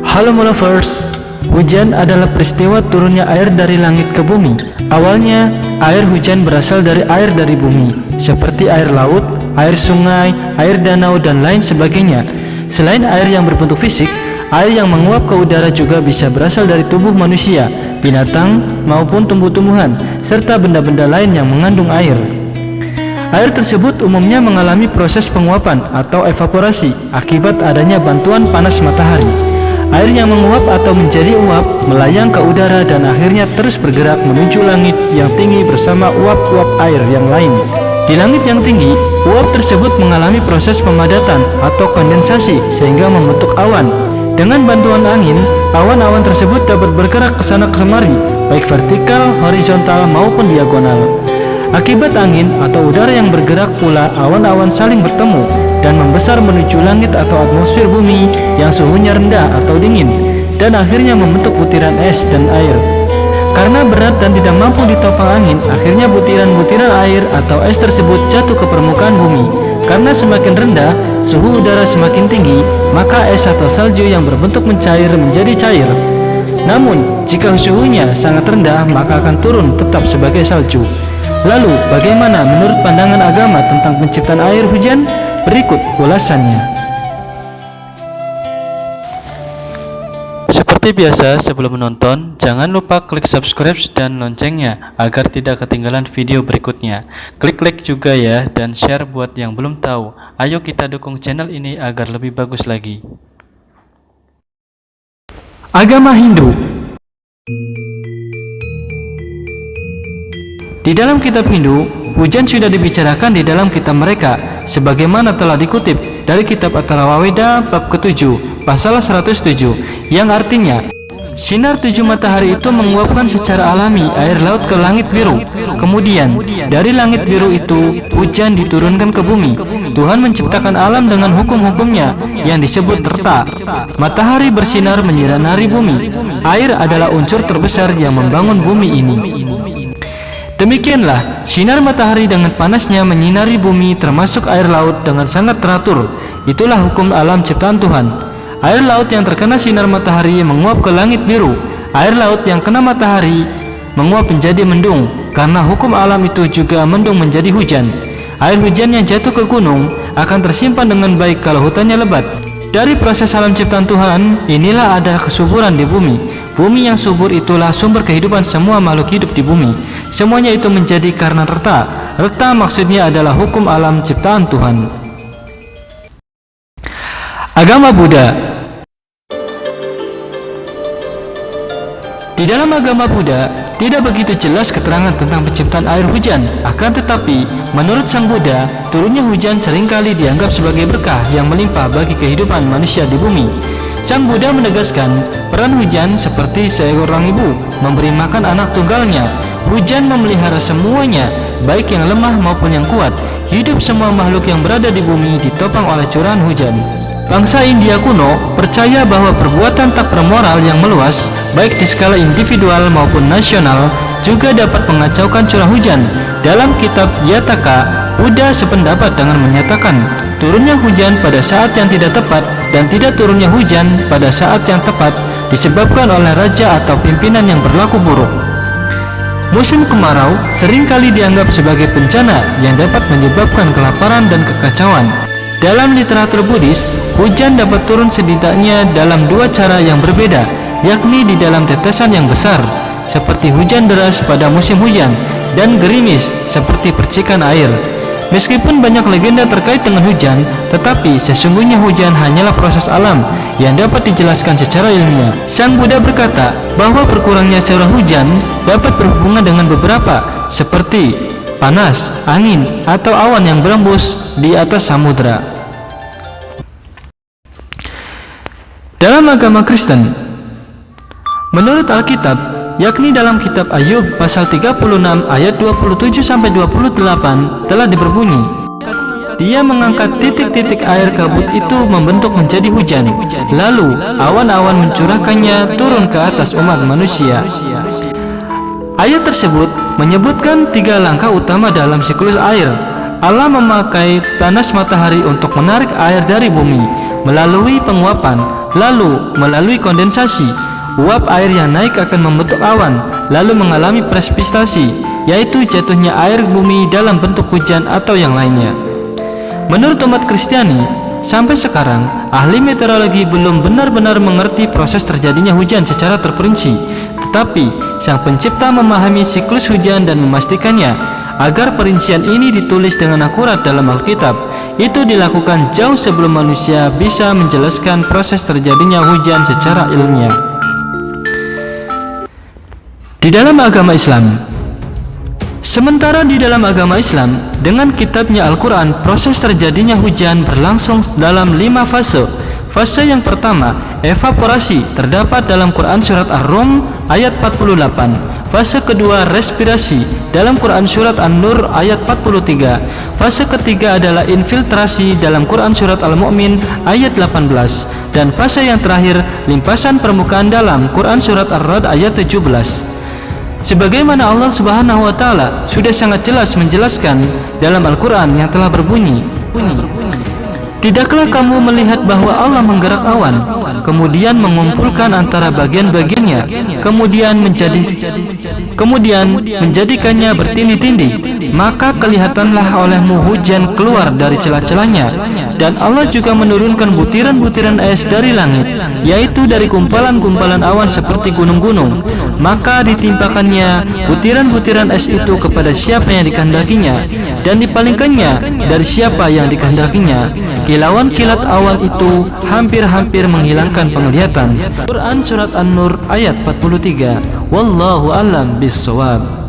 Halo lovers, hujan adalah peristiwa turunnya air dari langit ke bumi. Awalnya, air hujan berasal dari air dari bumi, seperti air laut, air sungai, air danau, dan lain sebagainya. Selain air yang berbentuk fisik, air yang menguap ke udara juga bisa berasal dari tubuh manusia, binatang, maupun tumbuh-tumbuhan, serta benda-benda lain yang mengandung air. Air tersebut umumnya mengalami proses penguapan atau evaporasi akibat adanya bantuan panas matahari. Air yang menguap atau menjadi uap melayang ke udara dan akhirnya terus bergerak menuju langit yang tinggi bersama uap-uap air yang lain. Di langit yang tinggi, uap tersebut mengalami proses pemadatan atau kondensasi sehingga membentuk awan. Dengan bantuan angin, awan-awan tersebut dapat bergerak ke sana kemari, baik vertikal, horizontal maupun diagonal. Akibat angin atau udara yang bergerak pula, awan-awan saling bertemu dan membesar menuju langit atau atmosfer bumi yang suhunya rendah atau dingin, dan akhirnya membentuk butiran es dan air. Karena berat dan tidak mampu ditopang angin, akhirnya butiran-butiran air atau es tersebut jatuh ke permukaan bumi. Karena semakin rendah, suhu udara semakin tinggi, maka es atau salju yang berbentuk mencair menjadi cair. Namun, jika suhunya sangat rendah, maka akan turun tetap sebagai salju. Lalu, bagaimana menurut pandangan agama tentang penciptaan air hujan? Berikut ulasannya. Seperti biasa, sebelum menonton, jangan lupa klik subscribe dan loncengnya agar tidak ketinggalan video berikutnya. Klik like juga ya, dan share buat yang belum tahu. Ayo kita dukung channel ini agar lebih bagus lagi. Agama Hindu. Di dalam kitab Hindu, hujan sudah dibicarakan di dalam kitab mereka, sebagaimana telah dikutip dari kitab Atharvaveda bab ke-7, pasal 107, yang artinya, sinar 7 matahari itu menguapkan secara alami air laut ke langit biru. Kemudian, dari langit biru itu, hujan diturunkan ke bumi. Tuhan menciptakan alam dengan hukum-hukumnya yang disebut terta. Matahari bersinar menyinari bumi. Air adalah unsur terbesar yang membangun bumi ini. Demikianlah, sinar matahari dengan panasnya menyinari bumi termasuk air laut dengan sangat teratur. Itulah hukum alam ciptaan Tuhan. Air laut yang terkena sinar matahari menguap ke langit biru. Air laut yang kena matahari menguap menjadi mendung. Karena hukum alam itu juga mendung menjadi hujan. Air hujan yang jatuh ke gunung akan tersimpan dengan baik kalau hutannya lebat. Dari proses alam ciptaan Tuhan, inilah ada kesuburan di bumi. Bumi yang subur itulah sumber kehidupan semua makhluk hidup di bumi. Semuanya itu menjadi karena reta. Reta maksudnya adalah hukum alam ciptaan Tuhan. Agama Buddha. Di dalam agama Buddha, tidak begitu jelas keterangan tentang penciptaan air hujan. Akan tetapi, menurut Sang Buddha, turunnya hujan seringkali dianggap sebagai berkah yang melimpah bagi kehidupan manusia di bumi. Sang Buddha menegaskan, peran hujan seperti seorang ibu memberi makan anak tunggalnya. Hujan memelihara semuanya, baik yang lemah maupun yang kuat. Hidup semua makhluk yang berada di bumi ditopang oleh curahan hujan. Bangsa India kuno percaya bahwa perbuatan tak bermoral yang meluas, baik di skala individual maupun nasional, juga dapat mengacaukan curah hujan. Dalam kitab Yataka, Buddha sependapat dengan menyatakan, turunnya hujan pada saat yang tidak tepat dan tidak turunnya hujan pada saat yang tepat disebabkan oleh raja atau pimpinan yang berlaku buruk. Musim kemarau seringkali dianggap sebagai bencana yang dapat menyebabkan kelaparan dan kekacauan. Dalam literatur Buddhis, hujan dapat turun setidaknya dalam 2 cara yang berbeda, yakni di dalam tetesan yang besar, seperti hujan deras pada musim hujan, dan gerimis, seperti percikan air. Meskipun banyak legenda terkait dengan hujan, tetapi sesungguhnya hujan hanyalah proses alam yang dapat dijelaskan secara ilmiah. Sang Buddha berkata bahwa berkurangnya curah hujan dapat berhubungan dengan beberapa, seperti panas, angin, atau awan yang berembus di atas samudra. Dalam agama Kristen, menurut Alkitab, yakni dalam kitab Ayub pasal 36 ayat 27-28 telah berbunyi, Dia mengangkat titik-titik air kabut itu membentuk menjadi hujan, lalu awan-awan mencurahkannya turun ke atas umat manusia. Ayat tersebut menyebutkan 3 langkah utama dalam siklus air. Allah memakai panas matahari untuk menarik air dari bumi. melalui penguapan, lalu melalui kondensasi. Uap air yang naik akan membentuk awan, lalu mengalami presipitasi, yaitu jatuhnya air bumi dalam bentuk hujan atau yang lainnya. Menurut umat Kristiani, sampai sekarang ahli meteorologi belum benar-benar mengerti proses terjadinya hujan secara terperinci, tetapi Sang Pencipta memahami siklus hujan dan memastikannya agar perincian ini ditulis dengan akurat dalam Alkitab. Itu dilakukan jauh sebelum manusia bisa menjelaskan proses terjadinya hujan secara ilmiah. Di dalam agama Islam, sementara di dalam agama Islam, dengan kitabnya Al-Quran, proses terjadinya hujan berlangsung dalam 5 fase. Fase yang pertama, evaporasi, terdapat dalam Quran Surat Ar-Rum ayat 48. Fase kedua, respirasi, dalam Quran Surat An-Nur ayat 43. Fase ketiga adalah infiltrasi, dalam Quran Surat Al-Mu'min ayat 18. Dan fase yang terakhir, limpasan permukaan, dalam Quran Surat Ar-Ra'd ayat 17. Sebagaimana Allah Subhanahu wa Ta'ala sudah sangat jelas menjelaskan dalam Al-Quran yang telah berbunyi, tidaklah kamu melihat bahwa Allah menggerak awan, kemudian mengumpulkan antara bagian-bagiannya, kemudian menjadikannya bertindih-tindih, maka kelihatanlah olehmu hujan keluar dari celah-celahnya. Dan Allah juga menurunkan butiran-butiran es dari langit, yaitu dari gumpalan-gumpalan awan seperti gunung-gunung. Maka ditimpakannya butiran-butiran es itu kepada siapa yang dikehendakinya, dan dipalingkannya dari siapa yang dikehendakinya. Kilauan kilat awan itu hampir-hampir menghilangkan penglihatan. Quran Surat An-Nur ayat 43. Wallahu a'lam bishawab.